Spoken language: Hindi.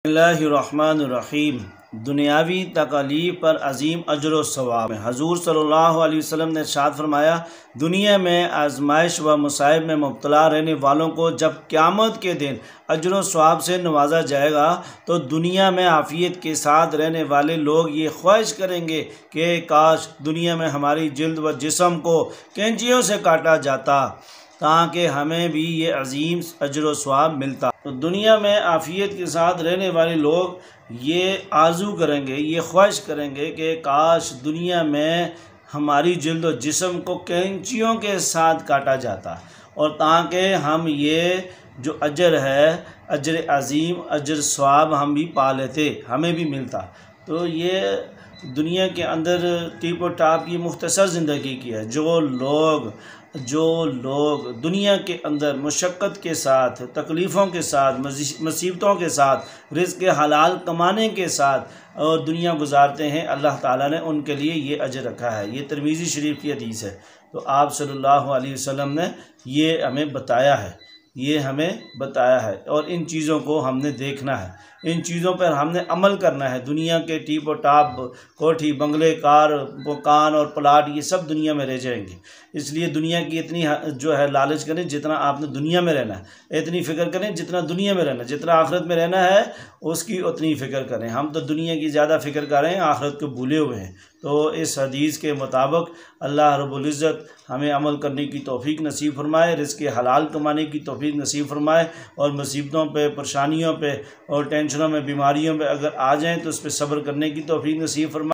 बिस्मिल्लाहिर्रहमानिर्रहीम। दुनियावी तकालीफ पर अजीम अजर व सवाब है। हजूर सल्लल्लाहु अलैहि वसल्लम ने इरशाद फरमाया, दुनिया में आजमाइश व मुसाइब में मुब्तला रहने वालों को जब क़यामत के दिन अजर व सवाब से नवाजा जाएगा तो दुनिया में आफ़ियत के साथ रहने वाले लोग ये ख्वाहिश करेंगे कि काश दुनिया में हमारी जिल्द व जिस्म को कैंचियों से काटा जाता ताकि हमें भी ये अजीम अजर व सवाब मिलता। तो दुनिया में आफ़ियत के साथ रहने वाले लोग ये आरज़ू करेंगे, ये ख्वाहिश करेंगे कि काश दुनिया में हमारी जिल्द और जिस्म को कैंचियों के साथ काटा जाता और ताकि हम ये जो अजर है, अजर अजीम, अजर सवाब हम भी पा लेते, हमें भी मिलता। तो ये दुनिया के अंदर टिप और टाप की मुख्तसर ज़िंदगी की है। जो लोग दुनिया के अंदर मुशक्क़त के साथ, तकलीफ़ों के साथ, मुसीबतों के साथ, रिज़्क़ हलाल कमाने के साथ और दुनिया गुजारते हैं, अल्लाह ताला ने उनके लिए ये अजर रखा है। ये तिर्मिज़ी शरीफ की हदीस है। तो आप सल्लल्लाहु अलैहि वसल्लम ने ये हमें बताया है, और इन चीज़ों को हमने देखना है, इन चीज़ों पर हमने अमल करना है। दुनिया के टीप और टाप, कोठी, बंगले, कार, मकान और प्लाट, ये सब दुनिया में रह जाएंगे। इसलिए दुनिया की इतनी जो है लालच करें जितना आपने दुनिया में रहना है, इतनी फ़िक्र करें जितना दुनिया में रहना है, जितना आखिरत में रहना है उसकी उतनी फ़िक्र करें। हम तो दुनिया की ज़्यादा फ़िक्र कर रहे हैं, आखिरत को भूले हुए हैं। तो इस हदीस के मुताबिक अल्लाह रब्बुल इज़्ज़त हमें अमल करने की तौफ़ीक नसीब फरमाए, रिज़्क़ हलाल कमाने की तौफ़ीक नसीब फरमाए, और मुसीबतों पे, परेशानियों पे और टेंशनों में, बीमारियों पे अगर आ जाएं तो उस पर सब्र करने की तौफ़ीक नसीब फरमाए।